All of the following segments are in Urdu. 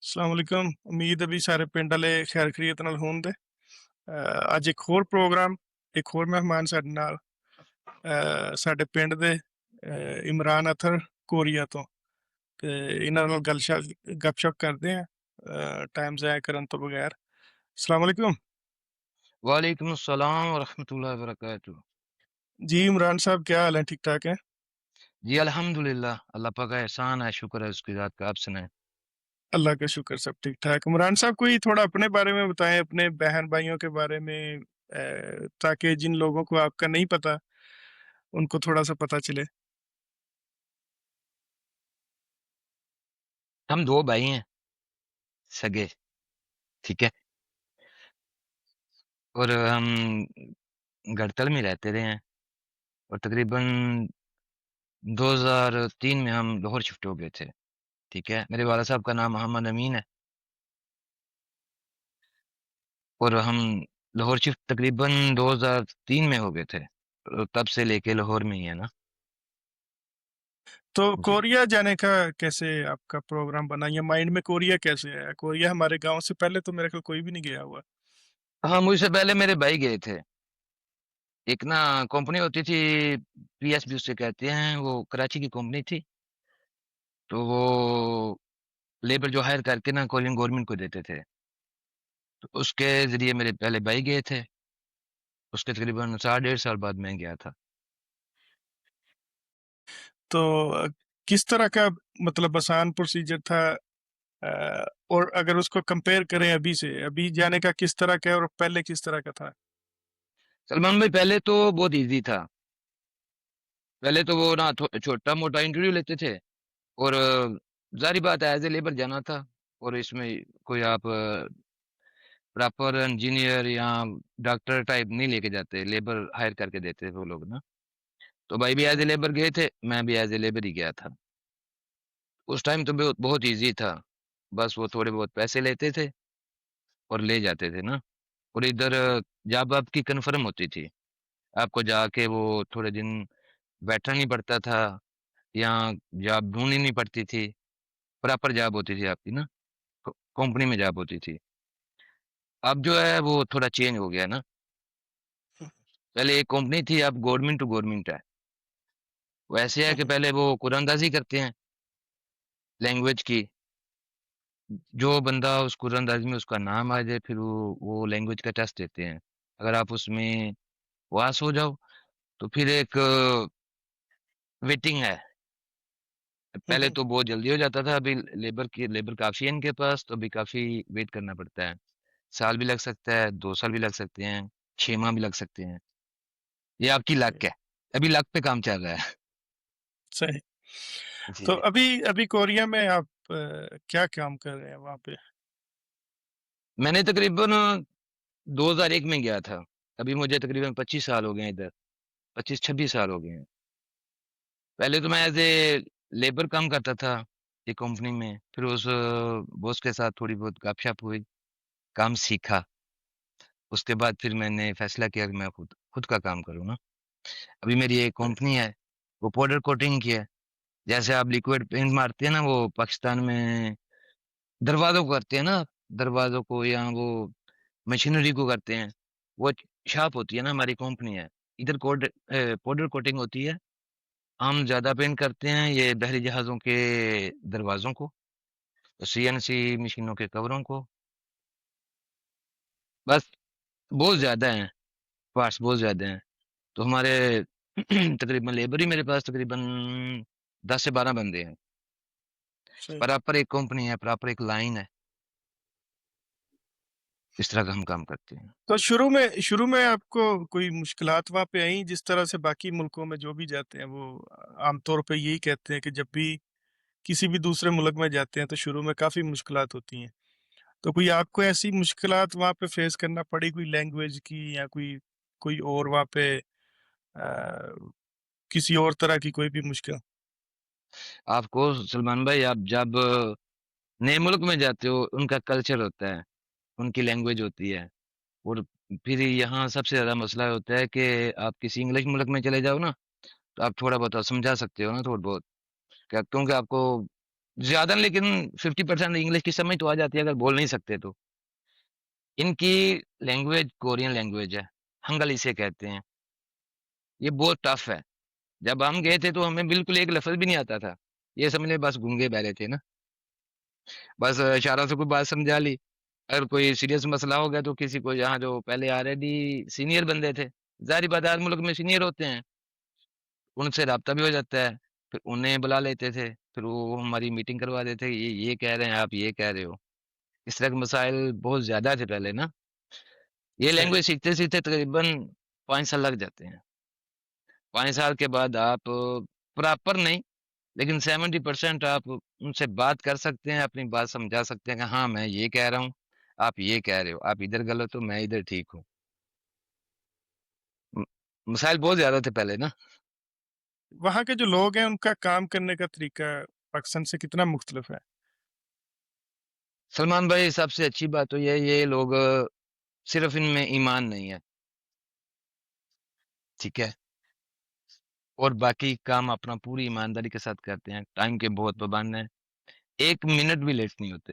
ਅਸਲਾਮ ਵਾਲੇਕੁਮ। ਉਮੀਦ ਹੈ ਵੀ ਸਾਰੇ ਪਿੰਡ ਵਾਲੇ ਖੈਰ ਖਰੀਅਤ ਨਾਲ ਹੋਣਗੇ। ਅੱਜ ਇੱਕ ਹੋਰ ਪ੍ਰੋਗਰਾਮ, ਇੱਕ ਹੋਰ ਮਹਿਮਾਨ ਸਾਡੇ ਨਾਲ, ਸਾਡੇ ਪਿੰਡ ਦੇ ਇਮਰਾਨ ਅਥਰ ਕੋਰੀਆ ਤੋਂ, ਤੇ ਇਹਨਾਂ ਨਾਲ ਗੱਪਸ਼ਪ ਕਰਦੇ ਆ ਟਾਈਮ ਜ਼ਾਇਆ ਕਰਨ ਤੋਂ ਬਗੈਰ। ਅਸਲਾਮ ਵਾਲੇਕੁਮ وعلیکم السلام ورحمۃ اللہ وبرکاتہ۔ جی عمران صاحب، کیا حال ہے؟ ٹھیک ٹھاک ہے؟ جی الحمدللہ، اللہ پاک کا احسان ہے، شکر ہے اس کی ذات کا۔ آپ سنائیں؟ اللہ کا شکر، سب ٹھیک ٹھاک۔ عمران صاحب کوئی تھوڑا اپنے بارے میں بتائیں، اپنے بہن بھائیوں کے بارے میں، تاکہ جن لوگوں کو آپ کا نہیں پتا ان کو تھوڑا سا پتا چلے۔ ہم دو بھائی ہیں سگے، ٹھیک ہے، اور ہم گڑتل میں رہتے رہے ہیں، اور تقریباً 2003 میں ہم لاہور شفٹ ہو گئے تھے، ٹھیک ہے۔ میرے والد صاحب کا نام محمد امین ہے، اور ہم لاہور شفٹ تقریباً 2003 میں ہو گئے تھے، تو تب سے لے کے لاہور میں ہی ہے نا۔ تو جی کوریا جانے کا کیسے آپ کا پروگرام بنا، یا مائنڈ میں کوریا کیسے ہے؟ کوریا ہمارے گاؤں سے پہلے تو میرے خیال کوئی بھی نہیں گیا ہوا۔ ہاں، مجھ سے پہلے میرے بھائی گئے تھے۔ ایک نا کمپنی ہوتی تھی، پی ایس بی اسے کہتے ہیں، وہ کراچی کی کمپنی تھی، تو وہ لیبر جو ہائر کر کے نا کورین گورنمنٹ کو دیتے تھے، تو اس کے ذریعے میرے پہلے بھائی گئے تھے، اس کے تقریباً 1.5 سال بعد میں گیا تھا۔ تو کس طرح کا مطلب آسان پروسیجر تھا، اور اگر اس کو کمپیئر کریں ابھی سے، ابھی جانے کا کس طرح کا اور پہلے کس طرح کا تھا؟ سلمان بھائی، پہلے تو بہت ایزی تھا، پہلے تو وہ نا چھوٹا موٹا انٹرویو لیتے تھے، اور ظاہری بات ہے ایز اے لیبر جانا تھا، اور اس میں کوئی آپ پراپر انجینئر یا ڈاکٹر ٹائپ نہیں لے کے جاتے، لیبر ہائر کر کے دیتے وہ لوگ نا۔ تو بھائی بھی ایز اے لیبر گئے تھے، میں بھی ایز اے لیبر ہی گیا تھا۔ اس ٹائم تو بہت ایزی تھا، بس وہ تھوڑے بہت پیسے لیتے تھے اور لے جاتے تھے نا، اور ادھر جاب آپ کی کنفرم ہوتی تھی، آپ کو جا کے وہ تھوڑے دن بیٹھنا نہیں پڑتا تھا، یا جاب ڈھونڈنی نہیں پڑتی تھی، پراپر جاب ہوتی تھی آپ کی نا، کمپنی میں جاب ہوتی تھی۔ اب جو ہے وہ تھوڑا چینج ہو گیا نا، پہلے ایک کمپنی تھی، اب گورنمنٹ ٹو گورنمنٹ ہے۔ وہ ایسے ہے کہ پہلے وہ قرآن اندازی کرتے ہیں لینگویج کی، جو بندہ اس قرآن اندازی میں اس کا نام آ جائے، پھر وہ لینگویج کا ٹیسٹ دیتے ہیں، اگر آپ اس میں پاس ہو جاؤ تو پھر ایک ویٹنگ ہے۔ پہلے تو بہت جلدی ہو جاتا تھا، ابھی لیبر کافی ہے ان کے پاس، تو ابھی کافی ویٹ کرنا پڑتا ہے، سال بھی لگ سکتا ہے، 2 سال بھی لگ سکتے ہیں، 6 ماہ بھی لگ سکتے ہیں، یہ آپ کی لک ہے، ابھی لک پہ کام چل رہا ہے۔ صحیح۔ جی تو جی، ابھی کوریا میں آپ کیا کام کر رہے ہیں وہاں پہ؟ میں نے تقریباً 2001 میں گیا تھا، ابھی مجھے تقریباً 25 سال ہو گئے ہیں ادھر، 25-26 سال ہو گئے ہیں۔ پہلے تو میں ایز اے لیبر کام کرتا تھا ایک کمپنی میں، پھر اس بوس کے ساتھ تھوڑی بہت گپ شپ ہوئی، کام سیکھا، اس کے بعد پھر میں نے فیصلہ کیا کہ میں خود کا کام کروں نا۔ ابھی میری ایک کمپنی ہے، وہ پاؤڈر کوٹنگ کی ہے، جیسے آپ لیکوڈ پینٹ مارتے ہیں نا، وہ پاکستان میں دروازوں کو کرتے ہیں نا، دروازوں کو یا وہ مشینری کو کرتے ہیں، وہ شاپ ہوتی ہے نا، ہماری کمپنی ہے ادھر پاؤڈر کوٹنگ ہوتی ہے، ہم زیادہ پینٹ کرتے ہیں یہ بحری جہازوں کے دروازوں کو، سی این سی مشینوں کے کوروں کو، بس بہت زیادہ ہیں، پارٹس بہت زیادہ ہیں، تو ہمارے تقریباً لیبر ہی میرے پاس تقریباً 10 سے 12 بندے ہیں، صحیح۔ پراپر ایک کمپنی ہے، پراپر ایک لائن ہے، اس طرح کا ہم کام کرتے ہیں۔ تو شروع میں آپ کو کوئی مشکلات وہاں پہ آئیں؟ جس طرح سے باقی ملکوں میں جو بھی جاتے ہیں وہ عام طور پہ یہی کہتے ہیں کہ جب بھی کسی بھی دوسرے ملک میں جاتے ہیں تو شروع میں کافی مشکلات ہوتی ہیں، تو کوئی آپ کو ایسی مشکلات وہاں پہ فیس کرنا پڑی، کوئی لینگویج کی یا کوئی اور وہاں پہ کسی اور طرح کی کوئی بھی مشکل؟ آپ کو سلمان بھائی، آپ جب نئے ملک میں جاتے ہو، ان کا کلچر ہوتا ہے، ان کی لینگویج ہوتی ہے، اور پھر یہاں سب سے زیادہ مسئلہ ہوتا ہے کہ آپ کسی انگلش ملک میں چلے جاؤ نا، تو آپ تھوڑا بہت سمجھا سکتے ہو نا، تھوڑا بہت، کیونکہ آپ کو زیادہ نہیں، لیکن 50% انگلش کی سمجھ تو آ جاتی ہے اگر بول نہیں سکتے تو. ان کی لینگویج کورین لینگویج ہے، ہنگل اسے کہتے ہیں. یہ بہت ٹف ہے. جب ہم گئے تھے تو ہمیں بالکل ایک لفظ بھی نہیں آتا تھا. یہ سمجھ لیں بس گونگے بہرے تھے نا، بس اشارہ سے کوئی بات سمجھا لی. اگر کوئی سیریس مسئلہ ہو گیا تو کسی کو یہاں جو پہلے آلریڈی سینئر بندے تھے، ظاہری بات ہے ہر ملک میں سینئر ہوتے ہیں، ان سے رابطہ بھی ہو جاتا ہے. پھر انہیں بلا لیتے تھے، پھر وہ ہماری میٹنگ کروا دیتے کہ یہ کہہ رہے ہیں، آپ یہ کہہ رہے ہو. اس طرح کے مسائل بہت زیادہ تھے پہلے نا. یہ صحیح. لینگویج سیکھتے سیکھتے تقریباً 5 سال لگ جاتے ہیں. 5 سال کے بعد آپ پراپر نہیں لیکن 70% آپ ان سے بات کر سکتے ہیں، اپنی بات سمجھا سکتے ہیں کہ ہاں میں یہ کہہ رہا ہوں، آپ یہ کہہ رہے ہو، آپ ادھر غلط ہو، میں ادھر ٹھیک ہوں. م- مسائل بہت زیادہ تھے پہلے نا. وہاں کے جو لوگ ہیں ان کا کام کرنے کا طریقہ پاکستان سے کتنا مختلف ہے؟ سلمان بھائی سب سے اچھی بات تو یہ لوگ صرف ان میں ایمان نہیں ہے، ٹھیک ہے، اور باقی کام اپنا پوری ایمانداری کے ساتھ کرتے ہیں. ٹائم کے بہت پابند ہیں، 1 منٹ بھی لیٹ نہیں ہوتے.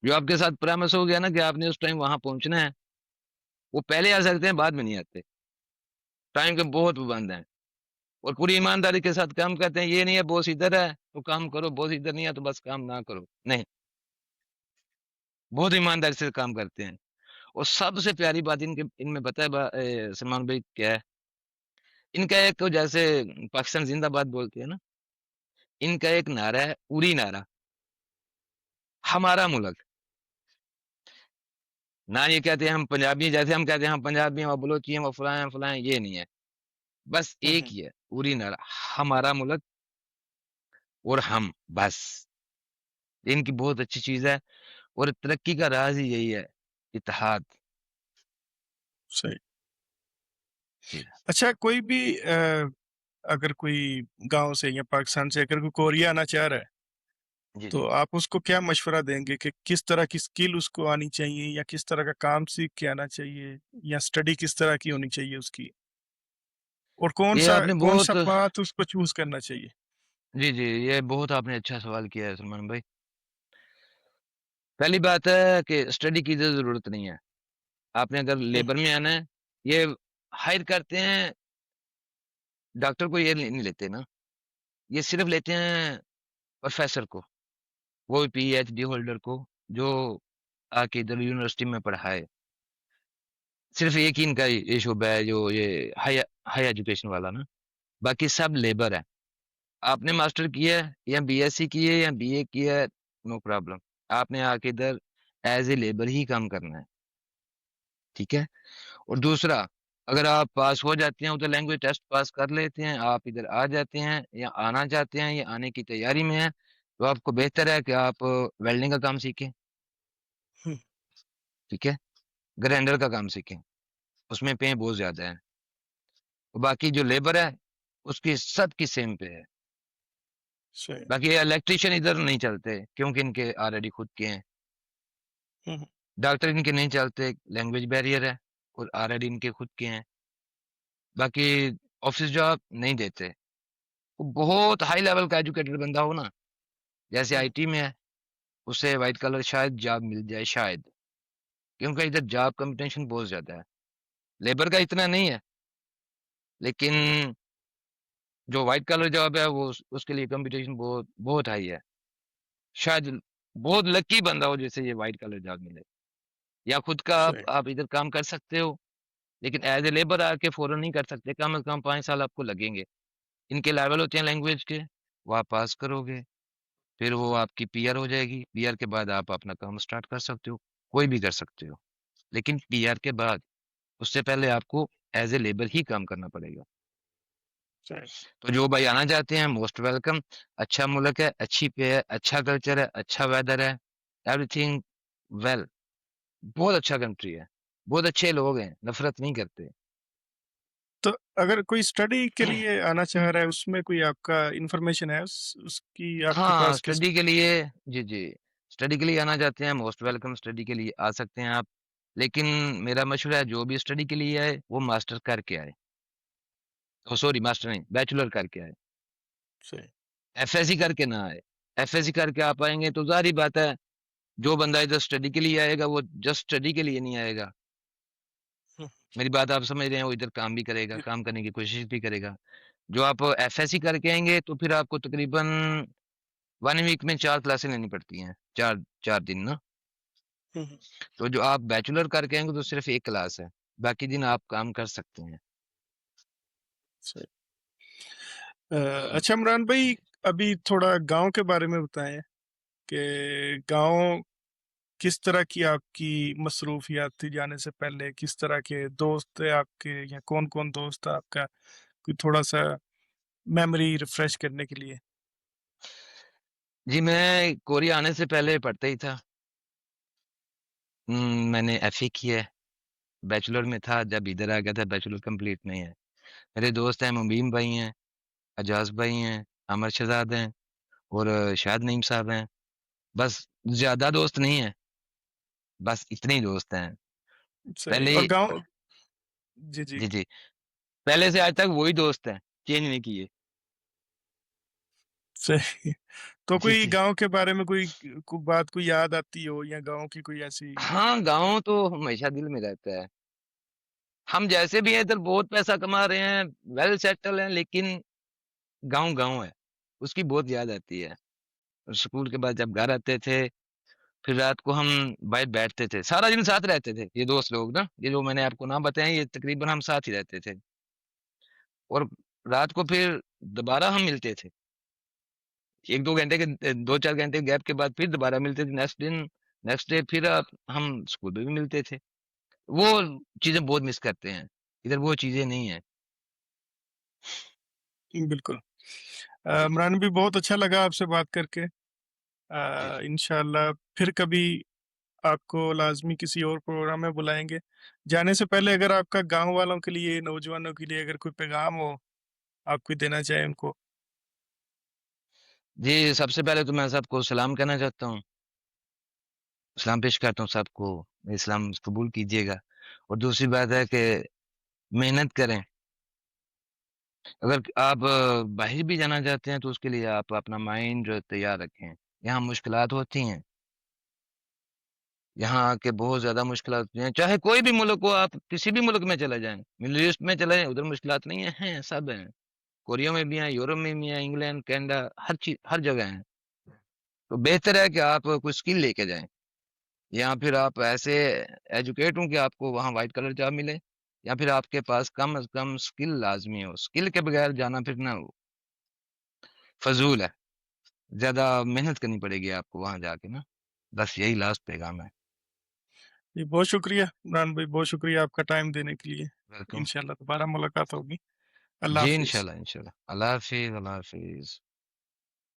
جو آپ کے ساتھ پرامس ہو گیا نا کہ آپ نے اس ٹائم وہاں پہنچنا ہے، وہ پہلے آ سکتے ہیں، بعد میں نہیں آتے. ٹائم کے بہت پابند ہیں اور پوری ایمانداری کے ساتھ کام کرتے ہیں. یہ نہیں ہے بوس ادھر ہے تو کام کرو، بوس ادھر نہیں ہے تو بس کام نہ کرو، نہیں، بہت ایمانداری سے کام کرتے ہیں. اور سب سے پیاری بات ان میں پتہ ہے سلمان بھائی کیا ہے؟ ان کا ایک جیسے پاکستان زندہ باد بولتے ہیں نا، ان کا ایک نعرہ ہے، پوری نعرہ ہمارا ملک. نہ یہ کہتے ہیں ہم پنجابی ہیں، جیسے ہم کہتے ہیں ہم پنجابی ہیں، وہ بلوچی ہیں، وہ فلاں ہیں فلاں ہیں، یہ نہیں ہے. بس ایک ہی ہے، پوری نعرہ ہمارا ملک اور ہم، بس. ان کی بہت اچھی چیز ہے اور ترقی کا راز ہی یہی ہے، اتحاد. صحیح. جی اچھا، کوئی بھی اگر کوئی گاؤں سے یا پاکستان سے اگر کوئی کوریا آنا چاہ رہا ہے جی تو جی آپ اس کو کیا مشورہ دیں گے کہ کس طرح کی اسکل اس کو آنی چاہیے، یا کس طرح کا کام سیکھ کے آنا چاہیے، یا اسٹڈی کس طرح کی ہونی چاہیے اس کی، اور کون یہ سا آپ نے کون بہت سا پاتھ اس کو چوز کرنا چاہیے؟ جی جی یہ بہت آپ نے اچھا سوال کیا ہے سلمان بھائی. پہلی بات ہے کہ اسٹڈی کی ضرورت نہیں ہے. آپ نے اگر لیبر میں آنا ہے، یہ ہائر کرتے ہیں ڈاکٹر کو، یہ نہیں لیتے نا، یہ صرف لیتے ہیں پروفیسر کو، وہ پی ایچ ڈی ہولڈر کو، جو آ کے ادھر یونیورسٹی میں پڑھائے. صرف ایک ہی ان کا یہ شعبہ ہے جو یہ ہائی ایجوکیشن والا نا، باقی سب لیبر ہے. آپ نے ماسٹر کیا ہے یا بی ایس سی کی ہے یا بی اے کیا ہے، نو پرابلم، آپ نے آ کے ادھر ایز اے لیبر ہی کام کرنا ہے، ٹھیک ہے. اور دوسرا، اگر آپ پاس ہو جاتے ہیں ادھر لینگویج ٹیسٹ پاس کر لیتے ہیں، آپ ادھر آ جاتے ہیں یا آنا چاہتے ہیں یا آنے کی تیاری میں ہیں، تو آپ کو بہتر ہے کہ آپ ویلڈنگ کا کام سیکھیں، ٹھیک ہے، گرینڈر کا کام سیکھیں، اس میں پے بہت زیادہ ہے. باقی جو لیبر ہے اس کی سب کی سیم پہ ہے. صحیح. باقی الیکٹریشین ادھر نہیں چلتے کیونکہ ان کے آلریڈی خود کے ہیں. ڈاکٹر ان کے نہیں چلتے، لینگویج بیریئر ہے اور آلریڈی ان کے خود کے ہیں. باقی آفس جاب نہیں دیتے. وہ بہت ہائی لیول کا ایجوکیٹڈ بندہ ہو نا، جیسے آئی ٹی میں ہے، اسے وائٹ کلر شاید جاب مل جائے، شاید، کیونکہ ادھر جاب کمپٹیشن بہت زیادہ ہے. لیبر کا اتنا نہیں ہے، لیکن جو وائٹ کلر جاب ہے وہ اس کے لیے کمپٹیشن بہت بہت ہائی ہے. شاید بہت لکی بندہ ہو جیسے یہ وائٹ کلر جاب ملے، یا خود کا صحیح. آپ ادھر کام کر سکتے ہو، لیکن ایز اے لیبر آ کے فوراً نہیں کر سکتے، کم از کم 5 سال آپ کو لگیں گے. ان کے لیول ہوتے ہیں لینگویج کے، وہ آپ پاس کرو گے، پھر وہ آپ کی پی آر ہو جائے گی. پی آر کے بعد آپ اپنا کام سٹارٹ کر سکتے ہو، کوئی بھی کر سکتے ہو، لیکن پی آر کے بعد، اس سے پہلے آپ کو ایز اے لیبر ہی کام کرنا پڑے گا. صحیح. تو جو بھائی آنا چاہتے ہیں، موسٹ ویلکم. اچھا ملک ہے، اچھی پے ہے، اچھا کلچر ہے، اچھا ویدر ہے، ایوری تھنگ ویل. بہت اچھا کنٹری ہے، بہت اچھے لوگ ہیں، نفرت نہیں کرتے. تو اگر کوئی اسٹڈی کے لیے آنا چاہ رہا ہے، اس میں کوئی آپ کا انفارمیشن ہے اس کی آپ کے ہاں پاس کس؟ اسٹڈی کے لیے، جی جی اسٹڈی کے لیے آنا چاہتے ہیں، موسٹ ویلکم. اسٹڈی کے لیے آ سکتے ہیں آپ، لیکن میرا مشورہ ہے جو بھی اسٹڈی کے لیے آئے وہ ماسٹر کر کے آئے. سوری ماسٹر نہیں، بیچلر کر کے آئے، صحیح. ایف ایس سی کر کے نہ آئے. FSC کر کے آپ آئیں گے تو ظاہری بات ہے جو بندہ ادھر اسٹڈی کے لیے آئے گا وہ جسٹ اسٹڈی کے لیے نہیں آئے گا. ہوں، میری بات آپ سمجھ رہے ہیں, وہ ادھر کام بھی کرے گا, جی کام کرنے کی کوشش بھی کرے گا. جو آپ FSC کر کے آئیں گے تو پھر آپ کو تقریباً 1 ویک میں 4 کلاسیں لینی پڑتی ہیں, چار 4 دن نا. ہوں، تو جو آپ بیچولر کر کے آئیں گے تو صرف 1 کلاس ہے, باقی دن آپ کام کر سکتے ہیں. صحیح. اچھا عمران بھائی، ابھی تھوڑا گاؤں کے بارے میں بتائیں کہ گاؤں کس طرح کی آپ کی مصروفیات تھی جانے سے پہلے، کس طرح کے دوست تھے آپ کے، یا کون کون دوست تھا آپ کا، کوئی تھوڑا سا میموری ریفریش کرنے کے لیے. جی میں کوریا آنے سے پہلے پڑھتا ہی تھا. میں نے FA کی ہے, بیچولر میں تھا جب ادھر آ گیا تھا, بیچولر کمپلیٹ نہیں ہے. میرے دوست ہیں, مبین بھائی ہیں, اجاز بھائی ہیں, عمر شہزاد ہیں, اور شاہد نعیم صاحب ہیں. بس زیادہ دوست نہیں ہیں, بس اتنے ہی دوست ہیں. صحیح. پہلے اور گاؤں، جی جی، جی پہلے سے آج تک وہی دوست ہیں, چینج نہیں کیے. صحیح. تو جی کوئی گاؤں کے بارے میں کوئی بات کوئی یاد آتی ہو، یا گاؤں کی کوئی ایسی. ہاں, گاؤں تو ہمیشہ دل میں رہتا ہے. ہم جیسے بھی ہیں ادھر بہت پیسہ کما رہے ہیں, ویل سیٹل ہیں, لیکن گاؤں گاؤں ہے, اس کی بہت یاد آتی ہے. اور اسکول کے بعد جب گھر آتے تھے پھر رات کو ہم باہر بیٹھتے تھے, سارا دن ساتھ رہتے تھے یہ دوست لوگ نا, یہ جو میں نے آپ کو نام بتایا یہ تقریباً ہم ساتھ ہی رہتے تھے. اور رات کو پھر دوبارہ ہم ملتے تھے, 1-2 گھنٹے کے 2-4 گھنٹے گیپ کے بعد پھر دوبارہ ملتے تھے. نیکسٹ ڈے پھر ہم اسکول میں بھی ملتے تھے. وہ چیزیں بہت مس کرتے ہیں, ادھر وہ چیزیں نہیں ہیں. بالکل. عمران بھی بہت اچھا لگا آپ سے بات کر کے. جی جی انشاءاللہ پھر کبھی آپ کو لازمی کسی اور پروگرام میں بلائیں گے. جانے سے پہلے اگر آپ کا گاؤں والوں کے لیے، نوجوانوں کے لیے اگر کوئی پیغام ہو آپ کوئی دینا چاہیں ان کو. جی, سب سے پہلے تو میں سب کو سلام کہنا چاہتا ہوں, سلام پیش کرتا ہوں سب کو, اسلام قبول کیجیے گا. اور دوسری بات ہے کہ محنت کریں. اگر آپ باہر بھی جانا چاہتے ہیں تو اس کے لیے آپ اپنا مائنڈ جو تیار رکھیں. یہاں مشکلات ہوتی ہیں, یہاں آ کے بہت زیادہ مشکلات ہوتی ہیں, چاہے کوئی بھی ملک ہو, آپ کسی بھی ملک میں چلے جائیں, مڈل ایسٹ میں چلے جائیں, ادھر مشکلات نہیں ہیں, سب ہیں. کوریا میں بھی ہیں, یورپ میں بھی ہیں, انگلینڈ, کینیڈا, ہر چیز ہر جگہ ہیں. تو بہتر ہے کہ آپ کوئی اسکل لے کے جائیں, یا پھر آپ ایسے ایجوکیٹ ہوں کہ آپ کو وہاں وائٹ کلر جاب ملے, یا پھر آپ کے پاس کم از کم اسکل لازمی ہو. اسکل کے بغیر جانا پھرنا فضول ہے, زیادہ محنت کرنی پڑے گی آپ کو وہاں جا کے نا. بس یہی لاسٹ پیغام ہے. جی بہت شکریہ عمران بھائی، بہت شکریہ آپ کا ٹائم دینے کے لیے. ویلکم. انشاءاللہ دوبارہ ملاقات ہوگی. اللہ جی حافظ. انشاءاللہ, انشاءاللہ. اللہ حافظ, اللہ حافظ.